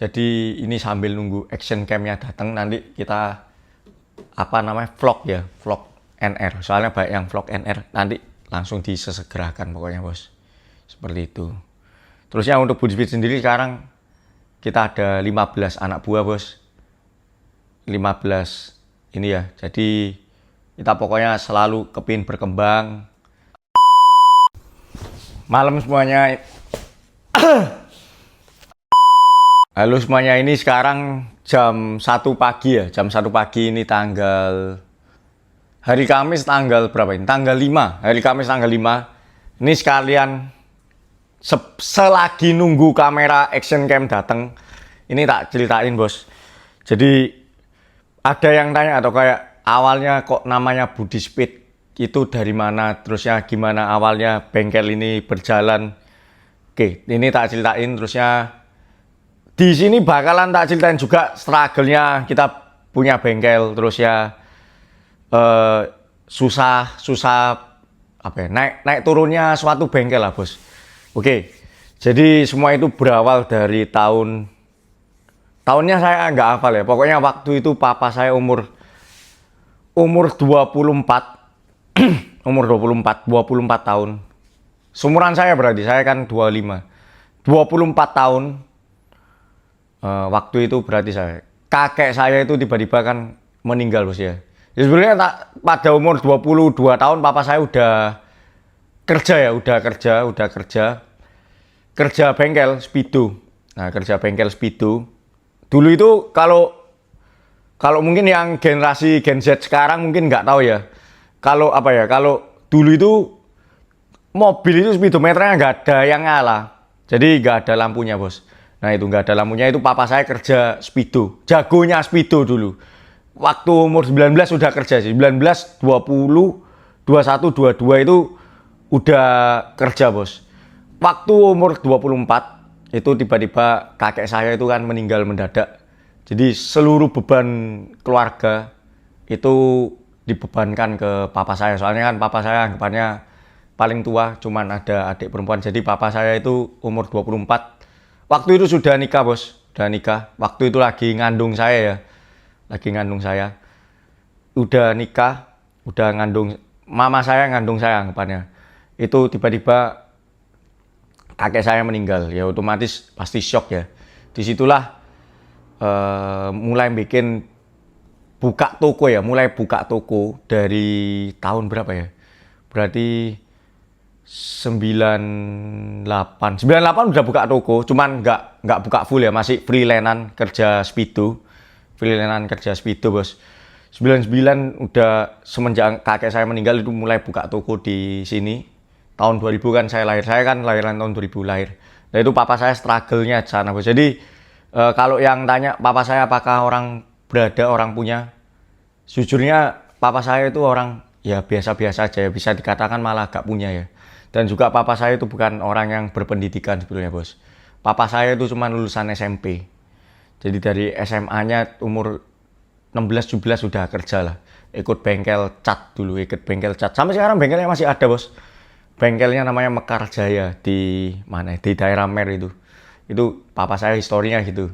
Jadi ini sambil nunggu action cam-nya datang, nanti kita vlog ya, vlog NR. Soalnya banyak yang vlog NR, nanti langsung disesegerakan pokoknya bos. Seperti itu. Terusnya untuk Budi Speed sendiri sekarang kita ada 15 anak buah bos. 15 ini ya. Jadi kita pokoknya selalu kepin berkembang. Malam semuanya. Halo semuanya, ini sekarang jam 1 pagi ya. Jam 1 pagi ini hari Kamis tanggal berapa ini? Tanggal 5. Hari Kamis tanggal 5. Ini sekalian selagi nunggu kamera action cam datang, ini tak ceritain bos. Jadi ada yang tanya atau kayak awalnya kok namanya Budi Speed itu dari mana, terusnya gimana awalnya bengkel ini berjalan. Oke, ini tak ceritain. Terusnya di sini bakalan tak ceritain juga struggle-nya kita punya bengkel, terus ya susah apa ya, naik turunnya suatu bengkel lah bos. Oke, jadi semua itu berawal dari tahunnya saya nggak hafal ya. Pokoknya waktu itu papa saya umur 24 umur 24 tahun. Seumuran saya berarti, saya kan 25. 24 tahun. Waktu itu berarti kakek saya itu tiba-tiba kan meninggal bos ya. Ya sebenarnya pada umur 22 tahun papa saya udah kerja bengkel Speedo. Nah, kerja bengkel Speedo. Dulu itu kalau mungkin yang generasi Gen Z sekarang mungkin nggak tahu ya. Kalau dulu itu mobil itu speedometernya nggak ada yang nyala. Jadi nggak ada lampunya bos. Nah itu nggak ada lampunya, itu papa saya kerja Speedo, jagonya Speedo dulu. Waktu umur 19 udah kerja sih, 19, 20, 21, 22 itu udah kerja bos. Waktu umur 24 itu tiba-tiba kakek saya itu kan meninggal mendadak. Jadi seluruh beban keluarga itu dibebankan ke papa saya. Soalnya kan papa saya anggapannya paling tua, cuman ada adik perempuan. Jadi papa saya itu umur 24. Waktu itu sudah nikah bos, udah nikah. Waktu itu lagi ngandung saya ya, udah nikah, udah ngandung, mama saya ngandung saya anggapannya. Itu tiba-tiba kakek saya meninggal, ya otomatis pasti shock ya. Disitulah mulai buka toko dari tahun berapa ya? Berarti 98 udah buka toko, cuman nggak buka full ya, masih freelance kerja Speedo bos. 99 udah semenjak kakek saya meninggal itu mulai buka toko di sini. Tahun 2000 kan saya lahir, saya kan lahiran tahun 2000 lahir. Nah itu papa saya struggle-nya di sana bos. Jadi kalau yang tanya papa saya apakah orang punya, jujurnya papa saya itu orang ya biasa-biasa aja ya, bisa dikatakan malah gak punya ya. Dan juga papa saya itu bukan orang yang berpendidikan sebetulnya bos. Papa saya itu cuma lulusan SMP. Jadi dari SMA-nya umur 16-17 sudah kerja lah. Ikut bengkel cat dulu, Sampai sekarang bengkelnya masih ada bos. Bengkelnya namanya Mekar Jaya di mana? Di daerah Mer itu. Itu papa saya historinya gitu.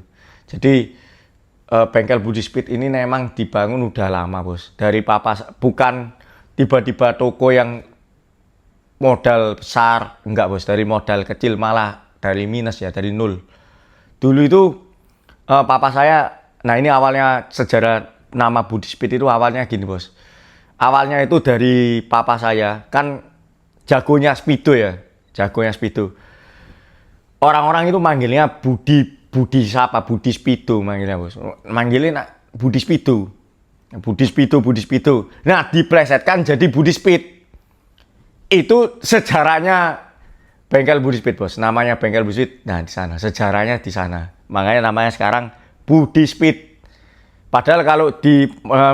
Jadi bengkel Budi Speed ini memang dibangun udah lama bos. Dari papa, bukan tiba-tiba toko yang modal besar, enggak bos, dari modal kecil, malah dari minus ya, dari nol. Dulu itu papa saya, nah ini awalnya sejarah nama Budi Speed itu awalnya gini bos. Awalnya itu dari papa saya, kan jagonya Speedo ya, Orang-orang itu manggilnya Budi Speedo manggilnya bos. Manggilnya Budi Speedo. Nah, diplesetkan jadi Budi Speed. Itu sejarahnya bengkel Budi Speed bos, namanya bengkel Budi Speed. Nah di sana sejarahnya, di sana makanya namanya sekarang Budi Speed. Padahal kalau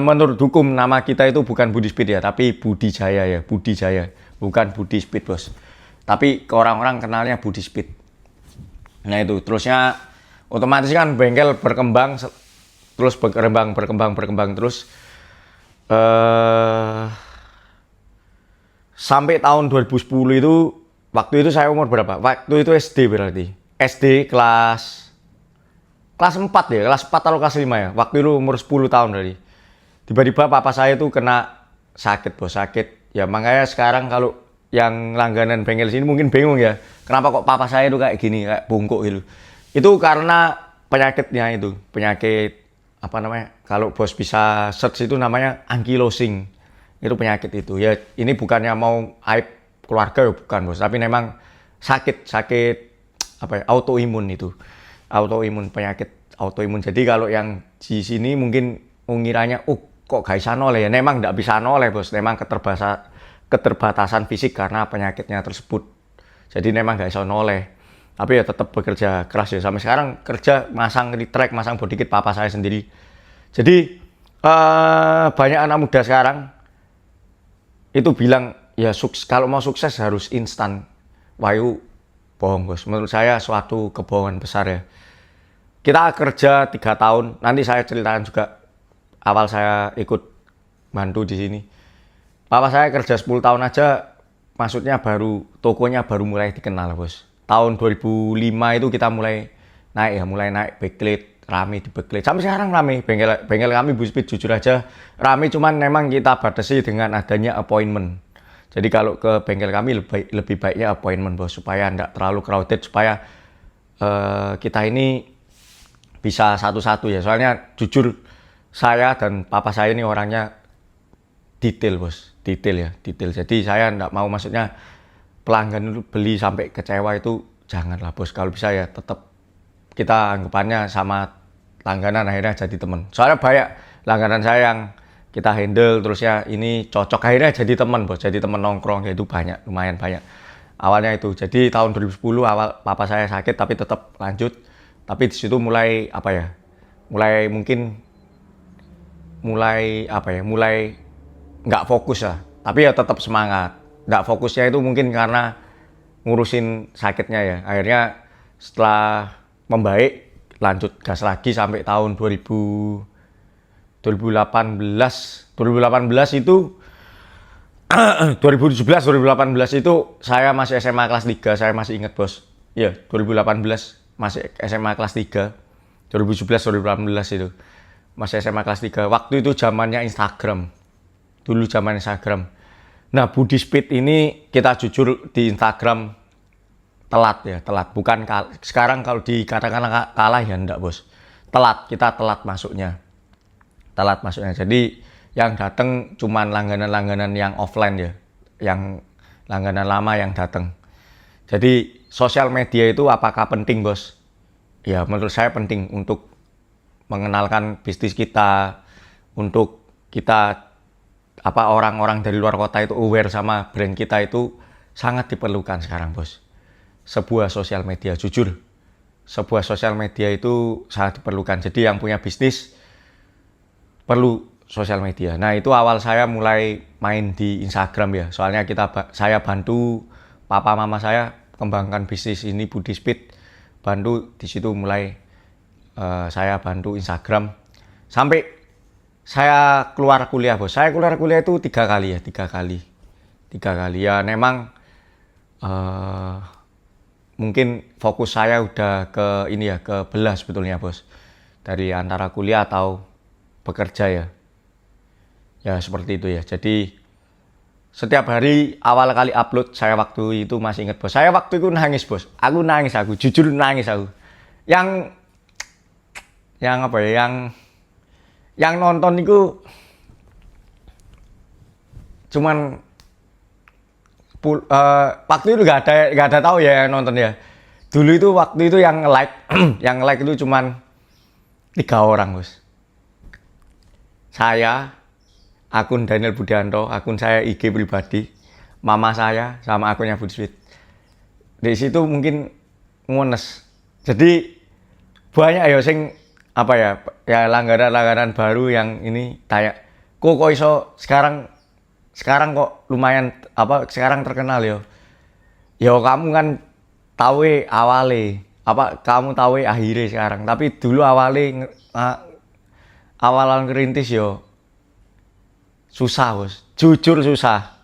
menurut hukum nama kita itu bukan Budi Speed ya, tapi Budi Jaya, bukan Budi Speed bos. Tapi ke orang-orang kenalnya Budi Speed. Nah itu terusnya otomatis kan bengkel berkembang terus sampai tahun 2010 itu, waktu itu saya umur berapa? Waktu itu SD berarti. SD kelas kelas 4 ya, kelas 4 atau kelas 5 ya. Waktu itu umur 10 tahun dari. Tiba-tiba papa saya tuh kena sakit, bos, sakit. Ya makanya sekarang kalau yang langganan bengkel sini mungkin bingung ya. Kenapa kok papa saya tuh kayak gini, kayak bungkuk gitu. Itu karena penyakitnya itu, penyakit apa namanya? Kalau bos bisa search itu namanya ankylosing. Itu penyakit itu. Ya ini bukannya mau aib keluarga ya bukan, bos, tapi memang sakit apa ya, autoimun itu. Autoimun, penyakit autoimun. Jadi kalau yang di sini mungkin ngiranya kok gak bisa noleh ya. Memang nggak bisa noleh, bos. Memang keterbatasan fisik karena penyakitnya tersebut. Jadi memang gak bisa noleh. Tapi ya tetap bekerja keras ya. Sampai sekarang kerja masang retract, masang body kit papa saya sendiri. Jadi banyak anak muda sekarang itu bilang ya kalau mau sukses harus instan. Wahyu bohong, bos. Menurut saya suatu kebohongan besar ya. Kita kerja 3 tahun. Nanti saya ceritakan juga awal saya ikut bantu di sini. Papa saya kerja 10 tahun aja, maksudnya tokonya baru mulai dikenal, bos. Tahun 2005 itu kita mulai naik backlit, rame di backlit. Sampai sekarang rame, bengkel kami Buspit jujur aja rame, cuman memang kita batasi dengan adanya appointment. Jadi kalau ke bengkel kami lebih baiknya appointment, bos, supaya tidak terlalu crowded, supaya kita ini bisa satu-satu ya. Soalnya jujur saya dan papa saya ini orangnya detail, bos, detail. Jadi saya tidak mau, maksudnya pelanggan itu beli sampai kecewa itu janganlah, bos. Kalau bisa ya tetap kita anggapannya sama langganan akhirnya jadi teman. Soalnya banyak langganan saya yang kita handle terus ya ini cocok akhirnya jadi teman, bos, jadi teman nongkrong ya. Itu lumayan banyak awalnya itu. Jadi tahun 2010 awal papa saya sakit tapi tetap lanjut. Tapi di situ mulai nggak fokus lah. Tapi ya tetap semangat. Nggak fokusnya itu mungkin karena ngurusin sakitnya ya. Akhirnya setelah membaik lanjut gas lagi sampai tahun 2018 itu 2017 2018 itu saya masih SMA kelas 3, saya masih ingat, bos. Ya, 2018 masih SMA kelas 3. 2017 2018 itu masih SMA kelas 3. Waktu itu zamannya Instagram. Dulu zaman Instagram. Nah, Budispit ini kita jujur di Instagram telat. Bukan sekarang kalau dikatakan kalah ya enggak, bos. Kita telat masuknya. Jadi yang datang cuman langganan-langganan yang offline ya. Yang langganan lama yang datang. Jadi sosial media itu apakah penting, bos? Ya menurut saya penting untuk mengenalkan bisnis kita, untuk kita orang-orang dari luar kota itu aware sama brand kita itu sangat diperlukan sekarang, bos. Sebuah sosial media, jujur. Sebuah sosial media itu sangat diperlukan. Jadi yang punya bisnis perlu sosial media. Nah, itu awal saya mulai main di Instagram ya. Soalnya saya bantu papa mama saya kembangkan bisnis ini Budispit. Bantu di situ mulai saya bantu Instagram sampai saya keluar kuliah, bos. Saya keluar kuliah itu 3 kali ya. Memang mungkin fokus saya udah ke belah sebetulnya, bos. Dari antara kuliah atau bekerja ya. Ya seperti itu ya. Jadi setiap hari awal kali upload saya waktu itu masih ingat, bos. Saya waktu itu nangis, bos. Jujur nangis aku. Yang nonton itu cuman waktu itu nggak ada tahu ya yang nonton ya. Dulu itu waktu itu yang like yang like itu cuman 3 orang, bos. Saya, akun Daniel Budianto, akun saya IG pribadi, mama saya sama akunnya Budispit. Di situ mungkin ngones. Jadi banyak ya langganan baru yang ini tanya, kok iso sekarang kok lumayan sekarang terkenal ya. Ya kamu kan tahu awale, kamu tahu akhirnya sekarang. Tapi dulu awalan ngerintis yo susah, bos. Jujur susah.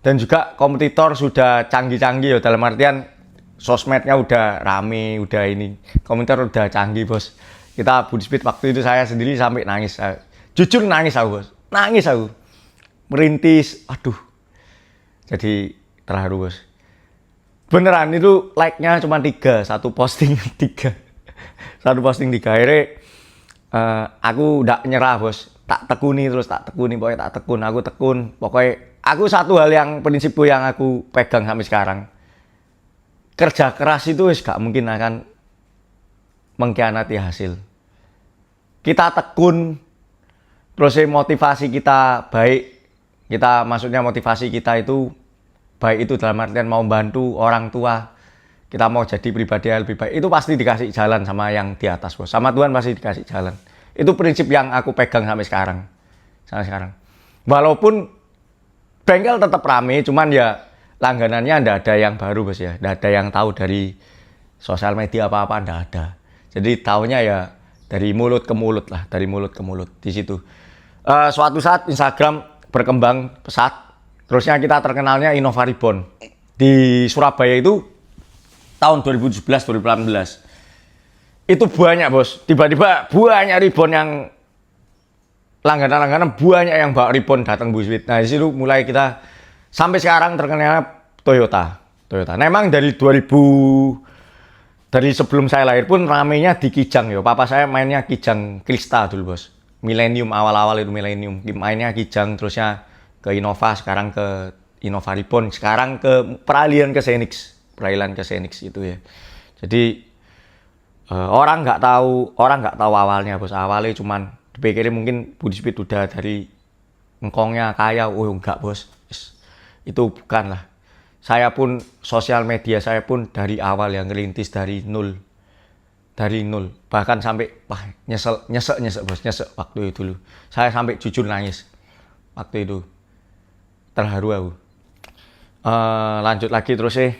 Dan juga kompetitor sudah canggih-canggih ya, dalam artian sosmednya udah rame, udah ini. Kompetitor udah canggih, bos. Kita Budi Speed waktu itu saya sendiri sampai nangis. Jujur nangis aku, bos. Nangis aku. Merintis, aduh. Jadi terharu, bos. Beneran itu like-nya cuma 3, satu posting 3. Satu posting 3. Akhirnya aku udah nyerah, bos. Tak tekuni, pokoknya tak tekun, aku tekun. Pokoknya aku satu hal yang prinsipku yang aku pegang sampai sekarang. Kerja keras itu gak mungkin akan mengkhianati hasil. Kita tekun, terus motivasi kita baik. Maksudnya motivasi kita itu baik itu dalam artian mau bantu orang tua, kita mau jadi pribadi yang lebih baik, itu pasti dikasih jalan sama yang di atas, bos. Sama Tuhan pasti dikasih jalan. Itu prinsip yang aku pegang sampai sekarang. Walaupun bengkel tetap rame, cuman ya langganannya ndak ada yang baru, bos ya. Ndak ada yang tahu dari sosial media apa-apa, ndak ada. Jadi taunya ya dari mulut ke mulut lah, dari mulut ke mulut di situ. Suatu saat Instagram berkembang pesat, terusnya kita terkenalnya Innova Ribbon. Di Surabaya itu tahun 2017-2018. Itu banyak, bos. Tiba-tiba banyak ribbon yang langganan-langganan, banyak yang bawa ribbon datang Budi Speed. Nah, di situ mulai kita sampai sekarang terkenalnya Toyota. Memang dari sebelum saya lahir pun ramenya di Kijang ya. Papa saya mainnya Kijang Krista dulu, bos. Millennium, awal-awal itu Millennium. Mainnya Kijang, terusnya ke Innova, sekarang ke Innova Ribbon, sekarang ke peralihan ke Xenix itu ya. Jadi orang nggak tahu awalnya, bos. Awalnya cuman dipikirin mungkin Budi Speed udah dari engkongnya kaya. Oh enggak, bos. Itu bukan lah. Saya pun sosial media saya pun dari awal yang ngerintis dari nol. Bahkan sampai nyesek bos, nyesek waktu itu dulu. Saya sampai jujur nangis waktu itu. Terharu aku. Lanjut lagi terus sih.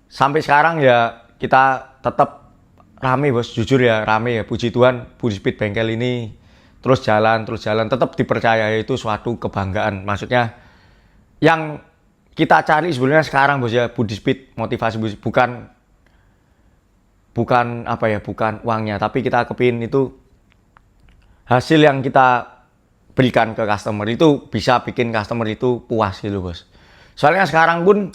Sampai sekarang ya kita tetap rame, bos. Jujur ya rame ya. Puji Tuhan Budi Speed bengkel ini terus jalan, tetap dipercaya, itu suatu kebanggaan. Maksudnya yang kita cari sebenarnya sekarang, bos ya, Budi Speed, motivasi Budi, bukan uangnya, tapi kita kepingin itu hasil yang kita berikan ke customer itu bisa bikin customer itu puas gitu, bos. Soalnya sekarang pun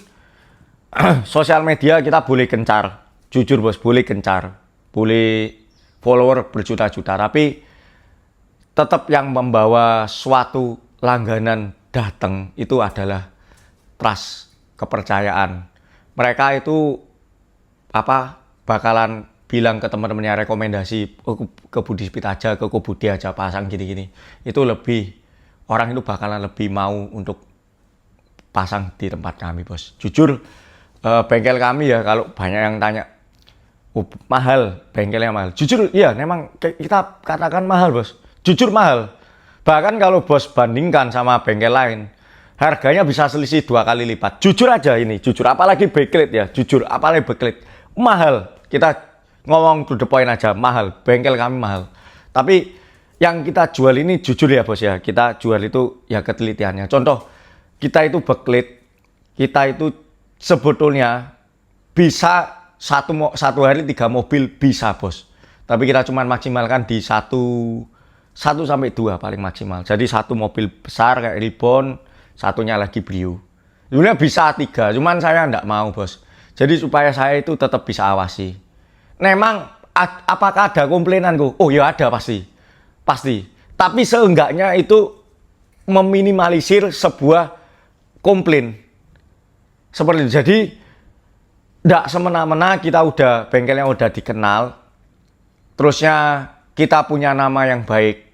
sosial media kita boleh gencar, jujur, bos, boleh gencar, boleh follower berjuta-juta, tapi tetap yang membawa suatu langganan datang itu adalah trust, kepercayaan. Mereka itu bakalan bilang ke teman-temannya, rekomendasi ke Budi Speed aja, ke Budi aja pasang gini-gini. Itu lebih, orang itu bakalan lebih mau untuk pasang di tempat kami, bos. Jujur bengkel kami ya, kalau banyak yang tanya mahal, bengkelnya mahal. Jujur iya, memang kita katakan mahal, bos. Jujur mahal. Bahkan kalau bos bandingkan sama bengkel lain, harganya bisa selisih 2 kali lipat. Jujur aja ini, jujur. Apalagi backlit ya, jujur. Apalagi backlit. Mahal. Kita ngomong to the point aja, mahal. Bengkel kami mahal. Tapi yang kita jual ini jujur ya, bos ya. Kita jual itu ya ketelitiannya. Contoh, kita itu backlit. Kita itu sebetulnya bisa satu hari 3 mobil bisa, bos. Tapi kita cuma maksimalkan di 1 sampai 2 paling maksimal. Jadi 1 mobil besar kayak Ribbon, satunya lagi Brio. Sebenarnya bisa 3, cuman saya enggak mau, bos. Jadi supaya saya itu tetap bisa awasi. Memang apakah ada komplainanku? Oh ya ada, pasti. Tapi seenggaknya itu meminimalisir sebuah komplain. Seperti itu. Jadi enggak semena-mena kita udah bengkelnya udah dikenal. Terusnya kita punya nama yang baik.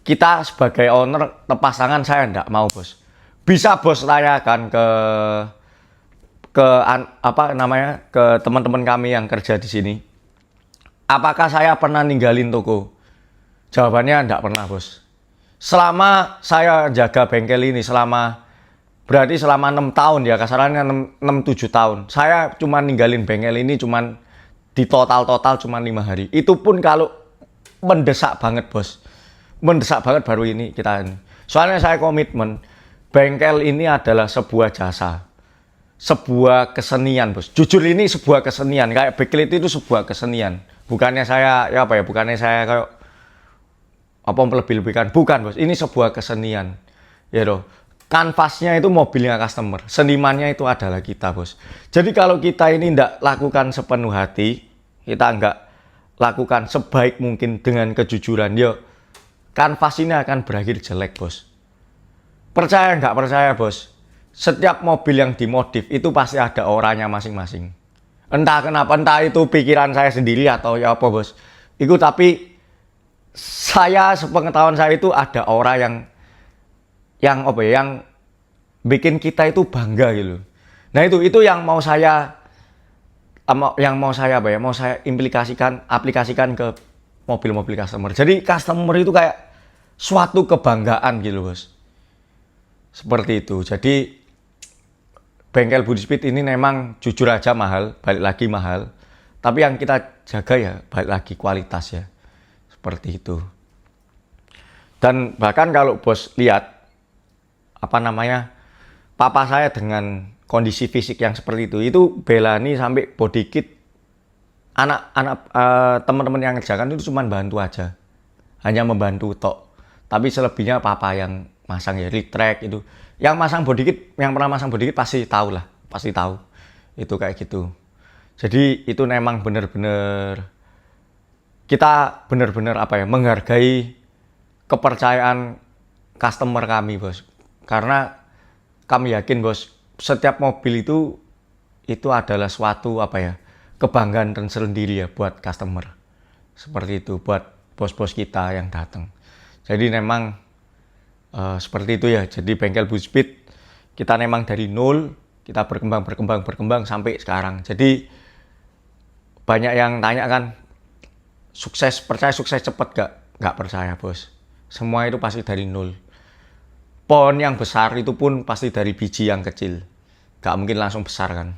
Kita sebagai owner pasangan saya enggak mau, bos. Bisa bos tanyakan ke teman-teman kami yang kerja di sini. Apakah saya pernah ninggalin toko? Jawabannya enggak pernah, bos. Selama saya jaga bengkel ini berarti selama 6 tahun ya, kasarannya 6-7 tahun. Saya cuma ninggalin bengkel ini cuman di total cuma 5 hari. Itu pun kalau mendesak banget, bos. Mendesak banget baru ini kita ini. Soalnya saya komitmen bengkel ini adalah sebuah jasa, sebuah kesenian, bos. Jujur ini sebuah kesenian. Kayak backlit itu sebuah kesenian, bukannya saya ya apa ya, bukannya saya kayak apa melebih-lebihkan, bukan bos, ini sebuah kesenian ya loh. Kanvasnya itu mobilnya customer, senimannya itu adalah kita bos. Jadi kalau kita ini tidak lakukan sepenuh hati, kita nggak lakukan sebaik mungkin dengan kejujuran, yo kanvas ini akan berakhir jelek bos. Percaya nggak percaya bos, setiap mobil yang dimodif itu pasti ada orangnya masing-masing. Entah kenapa, entah itu pikiran saya sendiri atau ya apa bos, itu tapi saya sepengetahuan saya itu ada aura yang apa ya, yang bikin kita itu bangga gitu. Nah itu yang mau saya apa ya, mau saya aplikasikan ke mobil-mobil customer. Jadi customer itu kayak suatu kebanggaan gitu bos. Seperti itu. Jadi bengkel Budi Speed ini memang jujur aja mahal, balik lagi mahal. Tapi yang kita jaga ya balik lagi kualitas ya. Seperti itu. Dan bahkan kalau bos lihat apa namanya, papa saya dengan kondisi fisik yang seperti itu belani sampai body kit, anak-anak teman-teman yang ngerjakan itu cuma bantu aja, hanya membantu tok. Tapi selebihnya papa yang masang ya, retract itu. Yang masang body kit, yang pernah masang body kit pasti tahu lah, pasti tahu. Itu kayak gitu. Jadi itu memang benar-benar kita benar-benar apa ya, menghargai kepercayaan customer kami bos. Karena kami yakin bos, setiap mobil itu adalah suatu apa ya, kebanggaan tersendiri ya buat customer. Seperti itu buat bos-bos kita yang datang. Jadi memang seperti itu ya. Jadi bengkel Budi Speed kita memang dari nol, kita berkembang sampai sekarang. Jadi banyak yang tanya kan, percaya sukses cepet gak percaya bos. Semua itu pasti dari nol. Pohon yang besar itu pun pasti dari biji yang kecil. Gak mungkin langsung besar kan.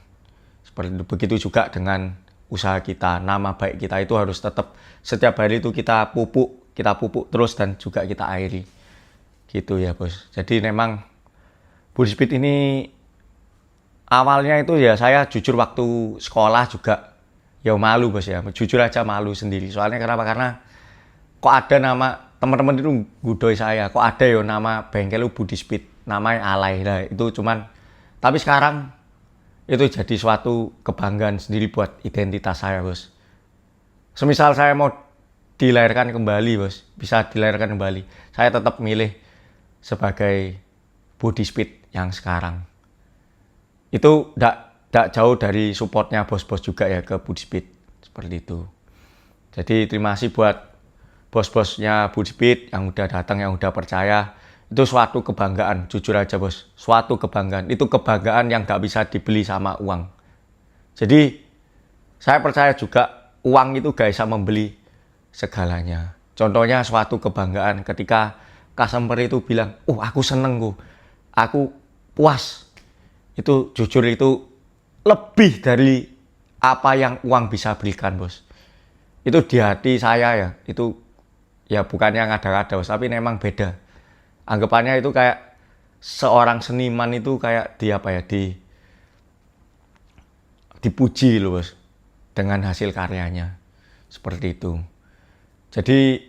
Seperti itu. Begitu juga dengan usaha kita. Nama baik kita itu harus tetap setiap hari itu kita pupuk terus dan juga kita airi. Gitu ya bos. Jadi memang Budi Speed ini awalnya itu ya saya jujur waktu sekolah juga ya malu bos ya. Jujur aja malu sendiri. Soalnya kenapa? Karena kok ada nama, teman-teman itu gudoi saya, kok ada ya nama bengkel Budi Speed, namanya alay. Nah itu cuman, tapi sekarang itu jadi suatu kebanggaan sendiri buat identitas saya bos. Semisal saya mau dilahirkan kembali bos, bisa dilahirkan kembali, saya tetap milih sebagai Budi Speed yang sekarang. Itu tidak jauh dari supportnya bos-bos juga ya ke Budi Speed, seperti itu. Jadi terima kasih buat bos-bosnya Budi Speed yang udah datang, yang udah percaya. Itu suatu kebanggaan, jujur aja bos, suatu kebanggaan. Itu kebanggaan yang gak bisa dibeli sama uang. Jadi saya percaya juga uang itu gak bisa membeli segalanya. Contohnya suatu kebanggaan ketika customer itu bilang, aku seneng aku puas. Itu jujur itu lebih dari apa yang uang bisa belikan bos. Itu di hati saya ya, itu ya bukannya ngada-ngada bos, tapi memang beda. Anggapannya itu kayak seorang seniman itu kayak dipuji loh bos dengan hasil karyanya. Seperti itu. Jadi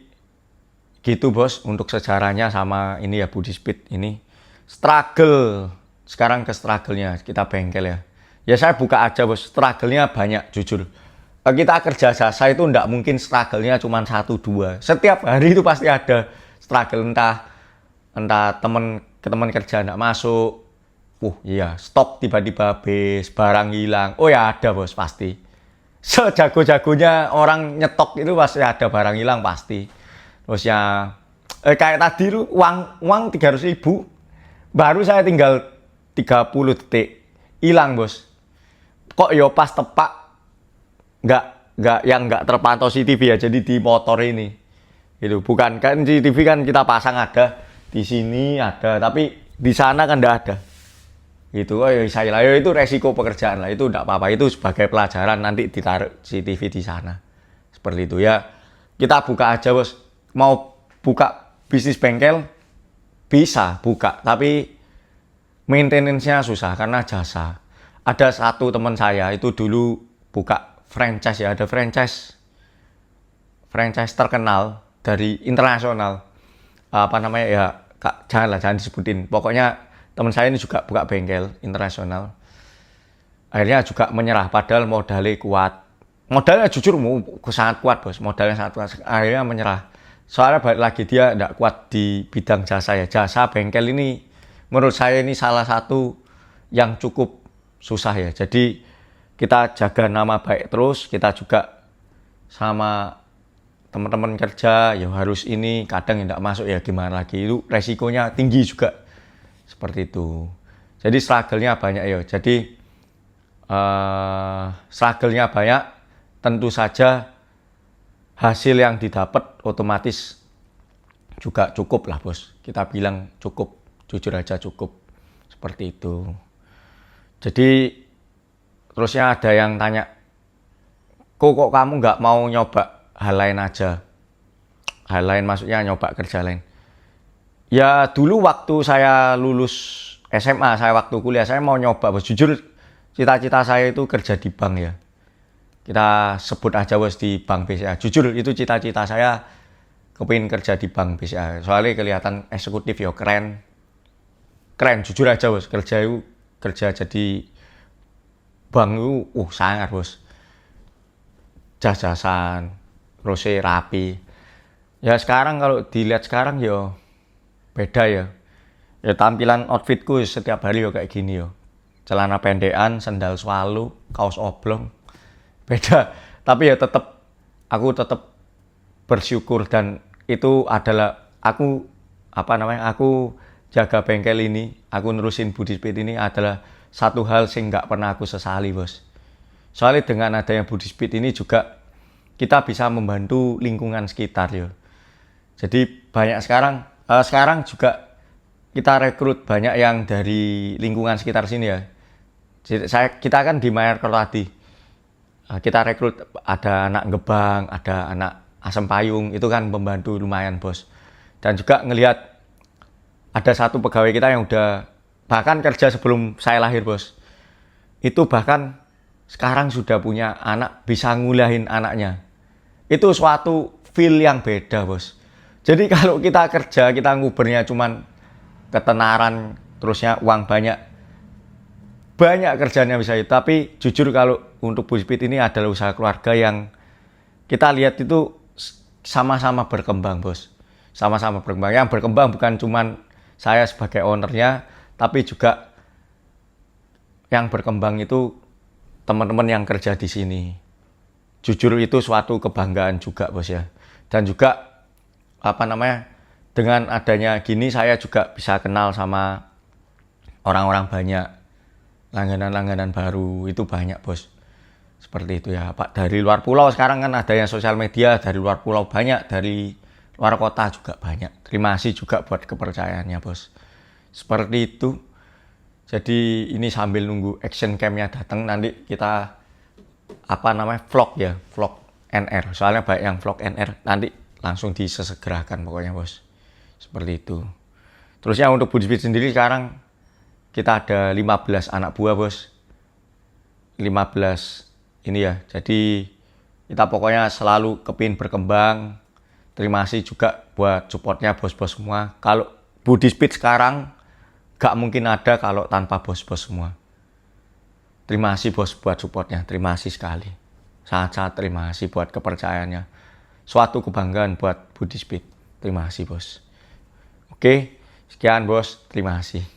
gitu bos untuk sejarahnya sama ini ya Budi Speed ini. Struggle, sekarang ke struggle-nya kita bengkel ya. Ya saya buka aja bos, struggle-nya banyak jujur. Kita kerja jasa itu enggak mungkin struggle-nya cuma 1-2. Setiap hari itu pasti ada struggle, entah teman kerja enggak masuk. Iya, stok tiba-tiba habis, barang hilang. Oh ya ada bos pasti. Sejago-jagonya orang nyetok itu pasti ada barang hilang pasti. Terus ya kayak tadi itu uang 300.000 baru saya tinggal 30 detik hilang bos. Kok yo pas tepak nggak terpantau CCTV ya, jadi di motor ini itu bukan kan, CCTV kan kita pasang ada di sini ada, tapi di sana kan nggak ada gitu. Itu resiko pekerjaan lah, itu nggak apa-apa, itu sebagai pelajaran nanti ditaruh CCTV di sana. Seperti itu ya, kita buka aja bos. Mau buka bisnis bengkel bisa buka, tapi maintenance-nya susah karena jasa. Ada satu teman saya itu dulu buka franchise ya, ada franchise franchise terkenal dari internasional. Apa namanya ya, Kak, jangan disebutin. Pokoknya teman saya ini juga buka bengkel internasional. Akhirnya juga menyerah padahal modalnya kuat. Modalnya jujur sangat kuat, Bos. Modalnya sangat kuat. Akhirnya menyerah. Soalnya balik lagi dia tidak kuat di bidang jasa ya. Jasa bengkel ini menurut saya ini salah satu yang cukup susah ya. Jadi kita jaga nama baik terus, kita juga sama teman-teman kerja ya harus ini, kadang tidak masuk ya gimana lagi, itu resikonya tinggi juga seperti itu. Jadi struggle-nya banyak ya. Jadi struggle-nya banyak, tentu saja hasil yang didapat otomatis juga cukup lah, Bos. Kita bilang cukup, jujur aja cukup seperti itu. Jadi terusnya ada yang tanya, kok kamu nggak mau nyoba hal lain aja? Hal lain maksudnya nyoba kerja lain. Ya dulu waktu saya lulus SMA, saya waktu kuliah, saya mau nyoba, Bos. Jujur cita-cita saya itu kerja di bank ya. Kita sebut aja, Bos, di bank BCA. Jujur itu cita-cita saya, kepingin kerja di bank BCA. Soalnya kelihatan eksekutif ya, keren. Keren, jujur aja, Bos. Kerja jadi bank itu sangat, Bos. Jas-jasan, rose rapi. Ya sekarang kalau dilihat sekarang ya beda ya. Ya tampilan outfitku setiap hari ya kayak gini ya. Celana pendekan, sandal swallow, kaos oblong. Beda. Tapi ya aku tetap bersyukur, dan itu adalah aku jaga bengkel ini, aku nerusin Budispeed ini adalah satu hal yang nggak pernah aku sesali, Bos. Soalnya dengan adanya Budispeed ini juga kita bisa membantu lingkungan sekitar ya. Jadi banyak sekarang juga kita rekrut banyak yang dari lingkungan sekitar sini ya. Jadi kita kan di Mayarkerto tadi. Kita rekrut ada anak Gebang, ada anak Asem Payung, itu kan membantu lumayan, Bos. Dan juga ngelihat ada satu pegawai kita yang udah bahkan kerja sebelum saya lahir, Bos. Itu bahkan sekarang sudah punya anak, bisa ngulahin anaknya. Itu suatu feel yang beda, Bos. Jadi kalau kita kerja, kita ngubernya cuman ketenaran, terusnya uang banyak kerjanya bisa itu. Tapi jujur kalau untuk Budispeed ini adalah usaha keluarga yang kita lihat itu sama-sama berkembang, Bos. Sama-sama berkembang. Yang berkembang bukan cuman saya sebagai ownernya, tapi juga yang berkembang itu teman-teman yang kerja di sini. Jujur itu suatu kebanggaan juga, Bos ya. Dan juga dengan adanya gini saya juga bisa kenal sama orang-orang banyak. Langganan-langganan baru itu banyak, Bos. Seperti itu ya, Pak. Dari luar pulau sekarang kan adanya sosial media, dari luar pulau banyak, dari luar kota juga banyak. Terima kasih juga buat kepercayaannya, Bos. Seperti itu. Jadi ini sambil nunggu action cam-nya datang, nanti kita vlog ya, vlog NR. Soalnya banyak yang vlog NR, nanti langsung disesegerakan pokoknya, Bos. Seperti itu. Terusnya untuk Budispeed sendiri sekarang kita ada 15 anak buah, Bos. 15 ini ya. Jadi kita pokoknya selalu kepingin berkembang. Terima kasih juga buat supportnya bos-bos semua. Kalau Budispeed sekarang gak mungkin ada kalau tanpa bos-bos semua. Terima kasih, Bos, buat supportnya. Terima kasih sekali. Sangat-sangat terima kasih buat kepercayaannya. Suatu kebanggaan buat Budispeed. Terima kasih, Bos. Oke, sekian, Bos. Terima kasih.